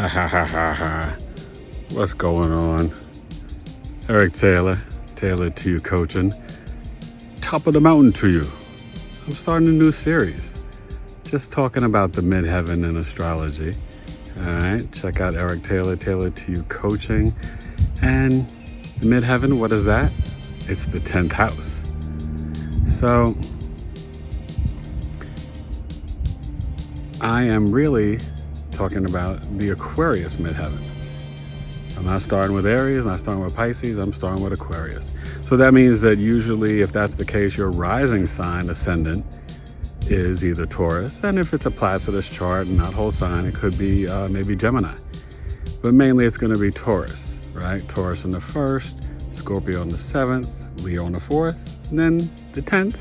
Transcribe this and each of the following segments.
Ha ha ha ha ha. What's going on? Eric Taylor, Taylor to You Coaching. Top of the mountain to you. I'm starting a new series. Just talking about the Midheaven in astrology. Alright, check out Eric Taylor, Taylor to You Coaching. And the Midheaven, what is that? It's the 10th house. So, I am really talking about the Aquarius Midheaven. I'm not starting with Aries, not starting with Pisces, I'm starting with Aquarius. So that means that usually, if that's the case, your rising sign, ascendant, is either Taurus, and if it's a Placidus chart, not whole sign, it could be maybe Gemini. But mainly it's going to be Taurus, right? Taurus on the 1st, Scorpio on the 7th, Leo on the 4th, and then the 10th,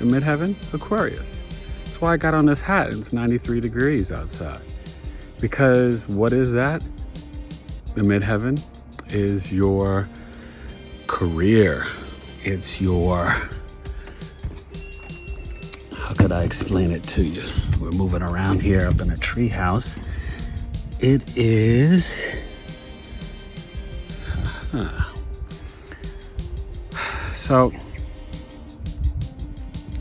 the Midheaven, Aquarius. That's why I got on this hat. It's 93 degrees outside. Because what is that? The Midheaven is your career. It's your, how could I explain it to you? We're moving around here up in a tree house. It is, so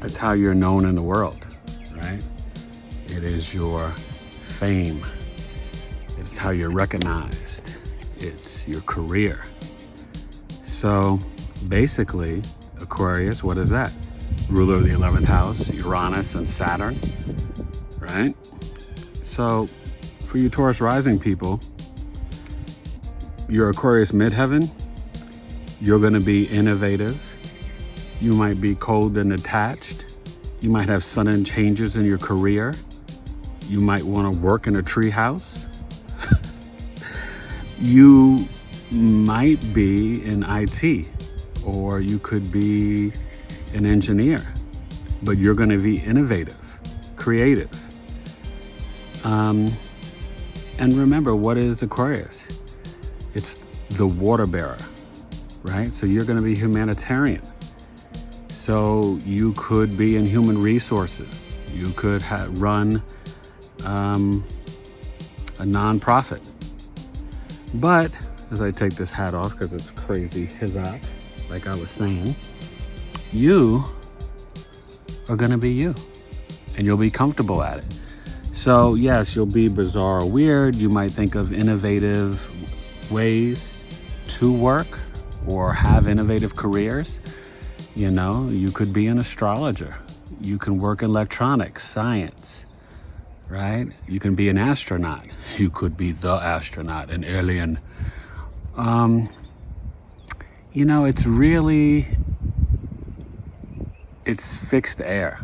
it's how you're known in the world, right? It is your fame. It's how you're recognized. It's your career. So basically, Aquarius, what is that? Ruler of the 11th house, Uranus and Saturn, right? So for you Taurus rising people, your Aquarius Midheaven, you're going to be innovative. You might be cold and attached. You might have sudden changes in your career. You might want to work in a tree house. You might be in IT, or you could be an engineer, but you're going to be innovative, creative. And remember, what is Aquarius? It's the water bearer, right? So you're going to be humanitarian. So you could be in human resources. You could run a nonprofit. But as I take this hat off, because it's crazy hizzock, like I was saying, you are going to be you, and you'll be comfortable at it. So yes, you'll be bizarre or weird. You might think of innovative ways to work or have innovative careers. You know, you could be an astrologer. You can work in electronics, science, right? You can be an astronaut. You could be the astronaut, an alien. You know, it's fixed air,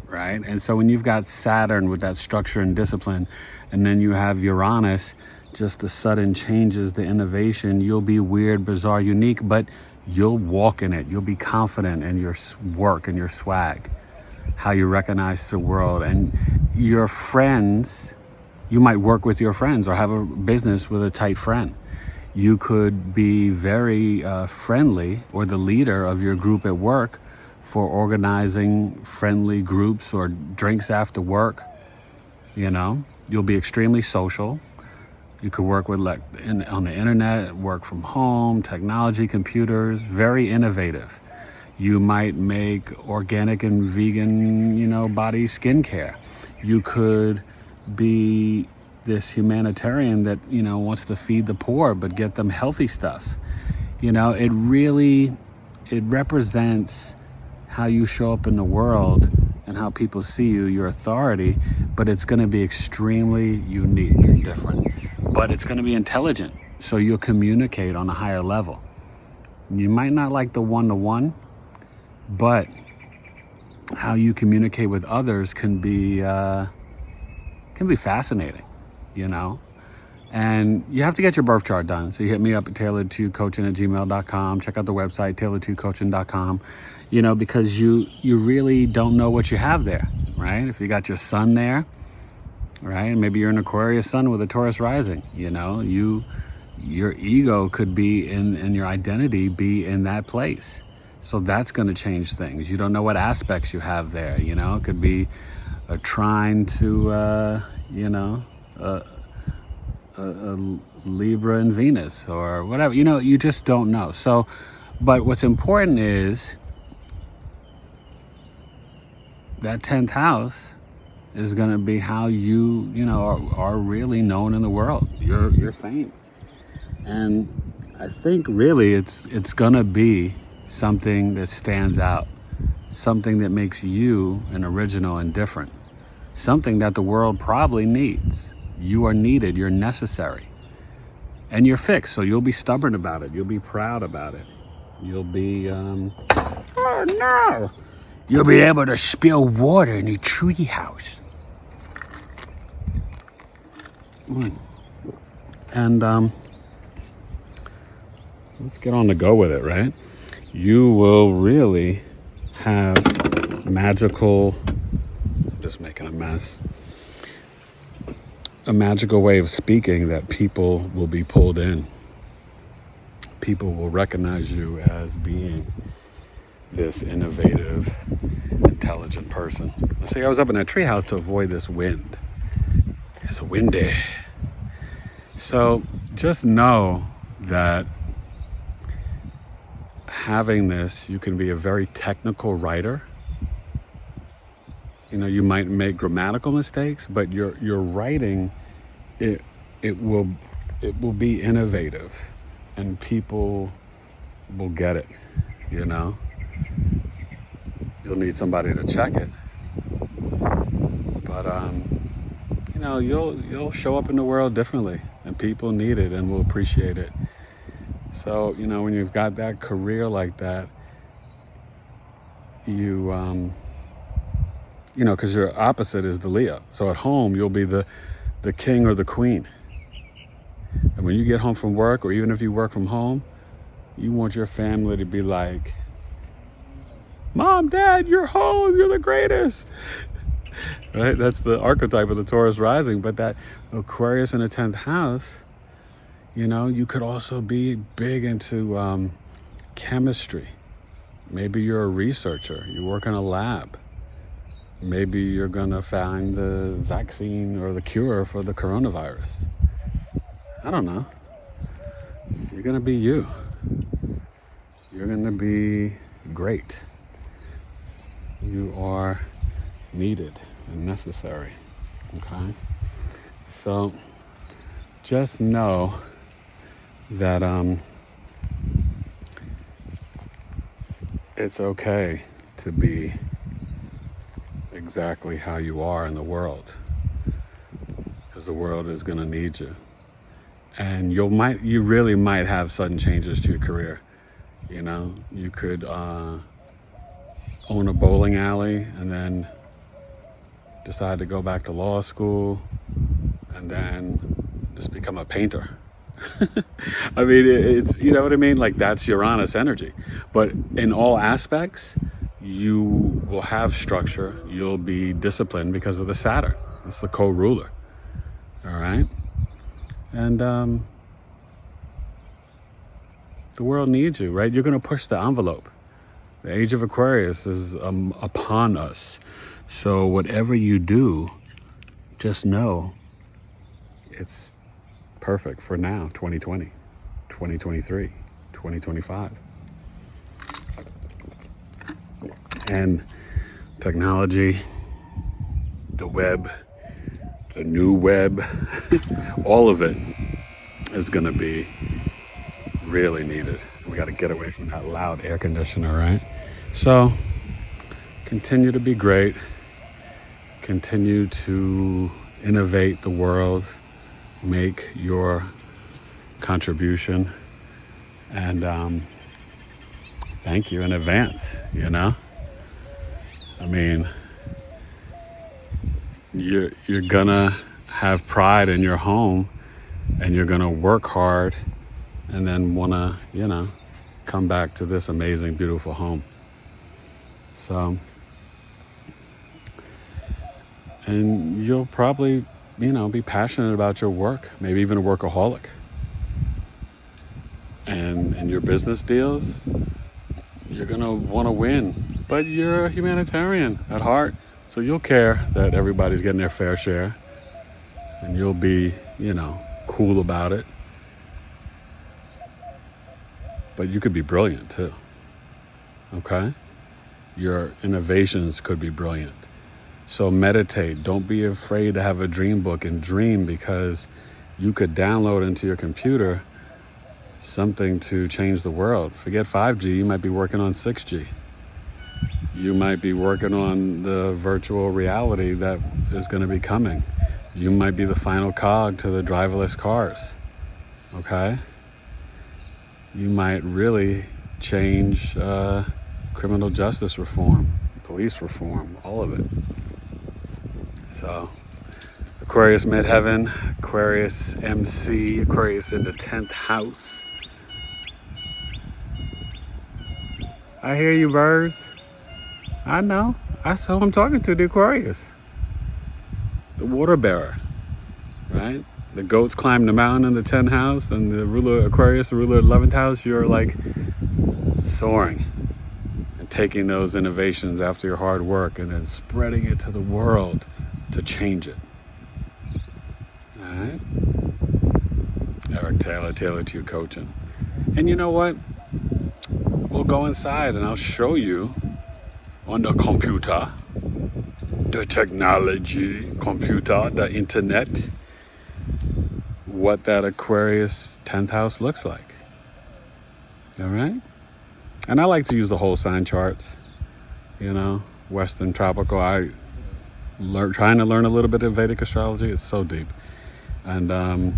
right? And so when you've got Saturn with that structure and discipline, and then you have Uranus, just the sudden changes, the innovation, you'll be weird, bizarre, unique, but you'll walk in it. You'll be confident in your work and your swag, how you recognize the world. And your friends, you might work with your friends or have a business with a tight friend. You could be very friendly, or the leader of your group at work, for organizing friendly groups or drinks after work. You know, you'll be extremely social. You could work with on the internet, work from home, technology, computers, very innovative. You might make organic and vegan, you know, body skincare. You could be this humanitarian that, you know, wants to feed the poor, but get them healthy stuff. You know, it represents how you show up in the world and how people see you, your authority, but it's going to be extremely unique and different. But it's going to be intelligent, so you'll communicate on a higher level. You might not like the one-to-one, but how you communicate with others can be fascinating, you know. And you have to get your birth chart done. So you hit me up at tailored2coaching@gmail.com. Check out the website, tailored2coaching.com, you know, because you really don't know what you have there, right? If you got your sun there, right? Maybe you're an Aquarius sun with a Taurus rising, you know, your ego could be in your identity be in that place. So that's going to change things. You don't know what aspects you have there, you know. It could be a trine to, you know, a Libra and Venus or whatever. You know, you just don't know. So, but what's important is that 10th house is going to be how you know, are really known in the world. Your fame. And I think really it's going to be something that stands out, something that makes you an original and different, something that the world probably needs. You are needed, you're necessary, and you're fixed. So you'll be stubborn about it. You'll be proud about it. You'll be, oh no! You'll be able to spill water in a tree house. And let's get on the go with it, right? You will really have magical, I'm just making a mess, a magical way of speaking that people will be pulled in. People will recognize you as being this innovative, intelligent person. See, I was up in that treehouse to avoid this wind. It's windy. So just know that having this, you can be a very technical writer. You know, you might make grammatical mistakes, but your writing, it will be innovative, and people will get it. You know, you'll need somebody to check it, but you know, you'll show up in the world differently, and people need it and will appreciate it. So, you know, when you've got that career like that, you know, because your opposite is the Leo. So at home, you'll be the king or the queen. And when you get home from work, or even if you work from home, you want your family to be like, Mom, Dad, you're home, you're the greatest. Right? That's the archetype of the Taurus rising. But that Aquarius in the 10th house, you know, you could also be big into chemistry. Maybe you're a researcher, you work in a lab. Maybe you're gonna find the vaccine or the cure for the coronavirus. I don't know. You're gonna be you. You're gonna be great. You are needed and necessary. Okay? So just know that it's okay to be exactly how you are in the world, because the world is going to need you. And you really might have sudden changes to your career. You know, you could own a bowling alley and then decide to go back to law school and then just become a painter. I mean, it's, you know what I mean? Like, that's Uranus energy. But in all aspects, you will have structure. You'll be disciplined because of the Saturn. It's the co-ruler. All right? And the world needs you, right? You're going to push the envelope. The age of Aquarius is upon us. So whatever you do, just know it's perfect for now, 2020, 2023, 2025. And technology, the web, the new web, all of it is going to be really needed. We got to get away from that loud air conditioner, right? So continue to be great. Continue to innovate the world. Make your contribution. And thank you in advance, you know? I mean, you're gonna have pride in your home, and you're gonna work hard, and then wanna, you know, come back to this amazing, beautiful home. So, and you'll probably, you know, be passionate about your work, maybe even a workaholic. And your business deals, you're gonna wanna win, but you're a humanitarian at heart. So you'll care that everybody's getting their fair share, and you'll be, you know, cool about it. But you could be brilliant too, okay? Your innovations could be brilliant. So meditate. Don't be afraid to have a dream book and dream, because you could download into your computer something to change the world. Forget 5G, you might be working on 6G. You might be working on the virtual reality that is going to be coming. You might be the final cog to the driverless cars, okay? You might really change criminal justice reform, police reform, all of it. So, Aquarius Midheaven, Aquarius MC, Aquarius in the 10th house. I hear you, birds. I know. That's who I'm talking to, the Aquarius. The water bearer, right? The goats climb the mountain in the 10th house, and the ruler Aquarius, the ruler of the 11th house, you're like soaring and taking those innovations after your hard work and then spreading it to the world to change it. All right? Eric Taylor, Taylor to You Coaching. And you know what? We'll go inside and I'll show you on the computer, the technology, computer, the internet, what that Aquarius 10th house looks like. All right? And I like to use the whole sign charts, you know, Western tropical. Trying to learn a little bit of Vedic astrology. It's so deep. And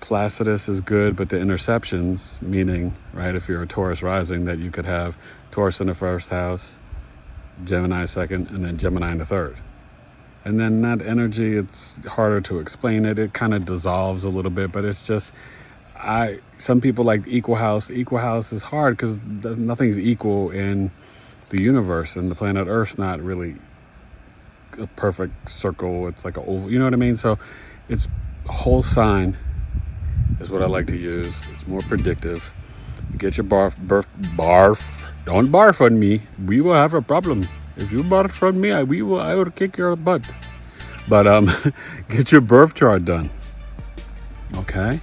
Placidus is good, but the interceptions, meaning, right, if you're a Taurus rising, that you could have Taurus in the first house, Gemini second, and then Gemini in the third. And then that energy, it's harder to explain it. It kind of dissolves a little bit, but it's just, some people like equal house. Equal house is hard because nothing's equal in the universe, and the planet Earth's not really a perfect circle. It's like an oval, you know what I mean? So it's a whole sign is what I like to use. It's more predictive. You get your barf. Don't barf on me. We will have a problem. If you barf on me, I will kick your butt. But get your birth chart done. Okay?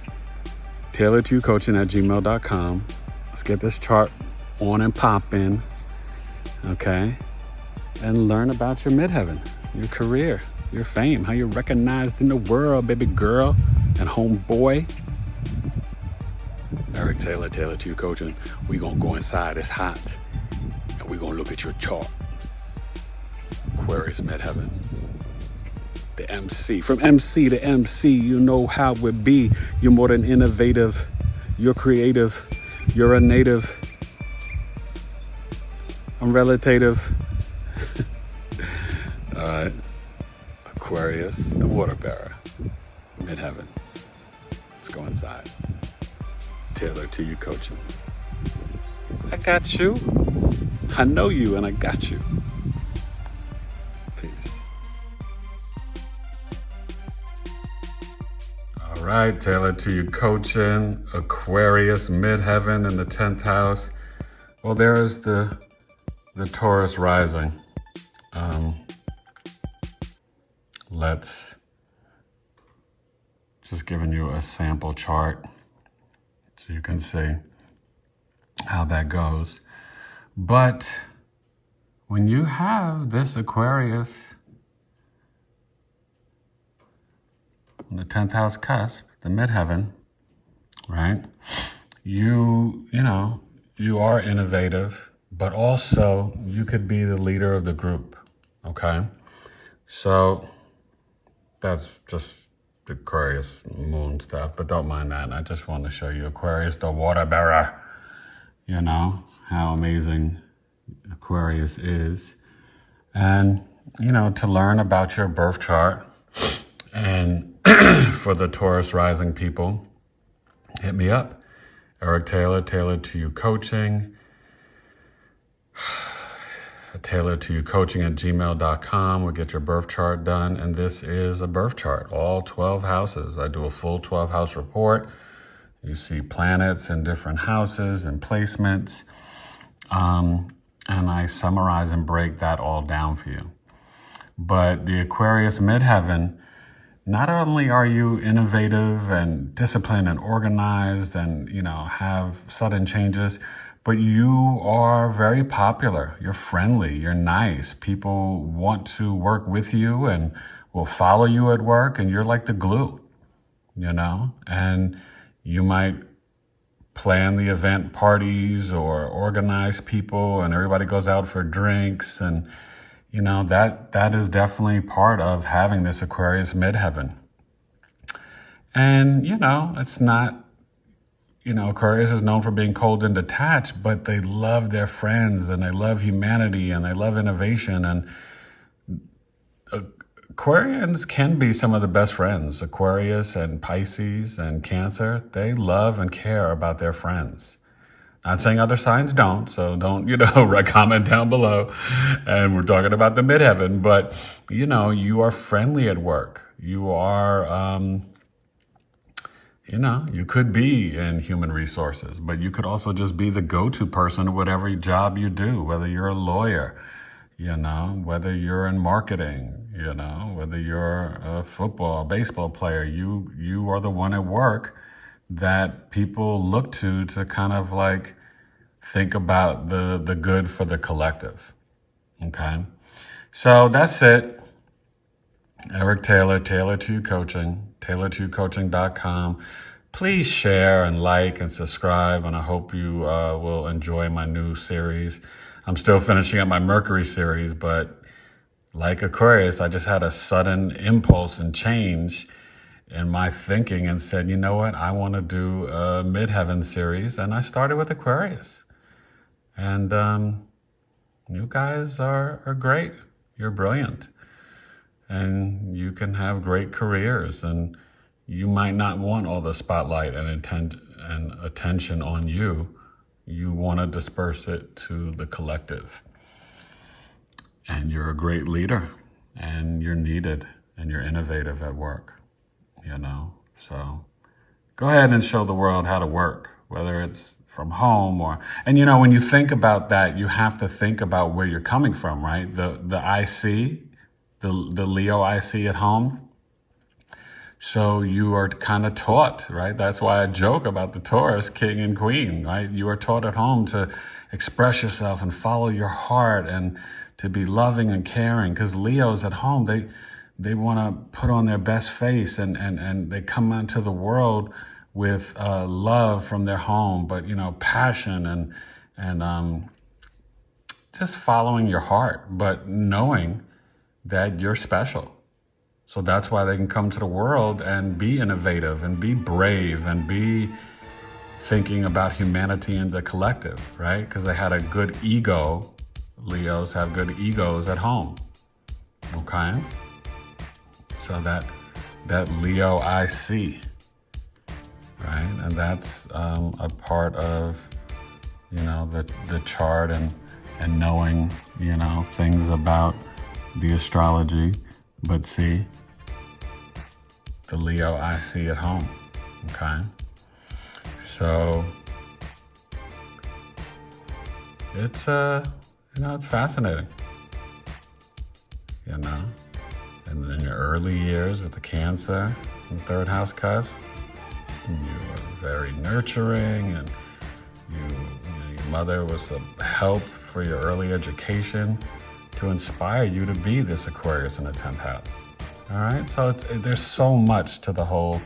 TailoredToYouCoaching@gmail.com. Let's get this chart on and popping. Okay? And learn about your midheaven, your career, your fame, how you're recognized in the world, baby girl and homeboy. Eric Taylor, Taylor to You Coaching. We gonna go inside, it's hot. And we gonna look at your chart. Aquarius Midheaven. The MC. From MC to MC, you know how it be. You're more than innovative. You're creative. You're a native. I'm relative. All right. Aquarius, the water bearer. Midheaven. Let's go inside. Taylor to You Coaching. I got you. I know you and I got you. Peace. All right, Taylor to You Coaching. Aquarius Midheaven in the 10th house. Well, there's the Taurus rising. Let's just giving you a sample chart so you can see how that goes. But when you have this Aquarius on the 10th house cusp, the midheaven, right? You are innovative, but also you could be the leader of the group, okay? So that's just the Aquarius moon stuff, but don't mind that. I just want to show you Aquarius, the water bearer. You know, how amazing Aquarius is. And, to learn about your birth chart and for the Taurus rising people, hit me up. Eric Taylor, Taylor to You Coaching. Taylor to You Coaching @gmail.com. We'll get your birth chart done. And this is a birth chart, all 12 houses. I do a full 12 house report. You see planets in different houses and placements. And I summarize and break that all down for you. But the Aquarius Midheaven not only are you innovative and disciplined and organized and, have sudden changes, but you are very popular. You're friendly. You're nice. People want to work with you and will follow you at work, and you're like the glue, and you might plan the event parties or organize people and everybody goes out for drinks. And, that is definitely part of having this Aquarius midheaven. And, it's not, Aquarius is known for being cold and detached, but they love their friends and they love humanity and they love innovation. And Aquarians can be some of the best friends. Aquarius and Pisces and Cancer, they love and care about their friends. Not saying other signs don't, so don't, comment down below. And we're talking about the midheaven, but, you are friendly at work. You are, you could be in human resources, but you could also just be the go-to person at whatever job you do, whether you're a lawyer, whether you're in marketing, whether you're a football, baseball player, you are the one at work that people look to kind of like think about the good for the collective. Okay. So that's it. Eric Taylor, Taylor 2 Coaching, taylor2coaching.com. Please share and like and subscribe, and I hope you will enjoy my new series. I'm still finishing up my Mercury series, but like Aquarius, I just had a sudden impulse and change in my thinking and said, you know what, I want to do a Midheaven series, and I started with Aquarius. And you guys are great. You're brilliant. And you can have great careers, and you might not want all the spotlight and attention on you. You want to disperse it to the collective. And you're a great leader, and you're needed, and you're innovative at work, So go ahead and show the world how to work, whether it's from home and when you think about that, you have to think about where you're coming from, right? The IC, the Leo IC at home. So you are kind of taught, right? That's why I joke about the Taurus king and queen, right? You are taught at home to express yourself and follow your heart and to be loving and caring, because Leos at home, they want to put on their best face and they come onto the world with love from their home, but passion and just following your heart, but knowing that you're special. So that's why they can come to the world and be innovative and be brave and be thinking about humanity and the collective, right? Because they had a good ego. Leos have good egos at home. Okay? So that Leo IC, right? And that's a part of, the chart and knowing, things about the astrology. But see, the Leo IC at home, okay? So it's, it's fascinating, And in your early years with the Cancer and third house cusp, you were very nurturing, and your mother was a help for your early education to inspire you to be this Aquarius in the 10th house. All right, so there's so much to the whole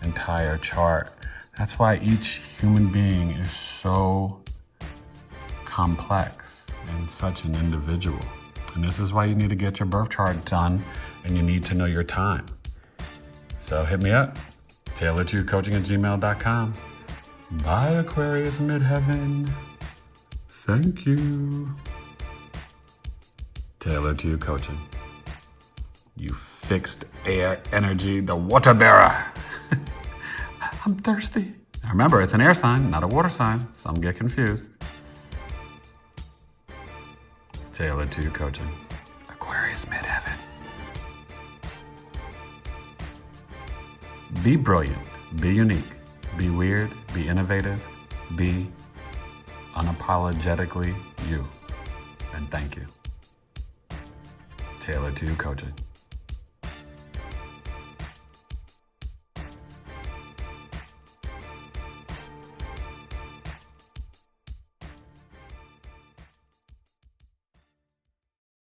entire chart. That's why each human being is so complex and such an individual. And this is why you need to get your birth chart done, and you need to know your time. So hit me up, taylor2coaching@gmail.com. Bye, Aquarius Midheaven. Thank you. Taylor 2 Coaching. You fixed air energy, the water bearer. I'm thirsty. Now remember, it's an air sign, not a water sign. Some get confused. Taylor 2 Coaching. Aquarius Midheaven. Be brilliant. Be unique. Be weird. Be innovative. Be unapologetically you. And thank you. Taylor 2 Coaching.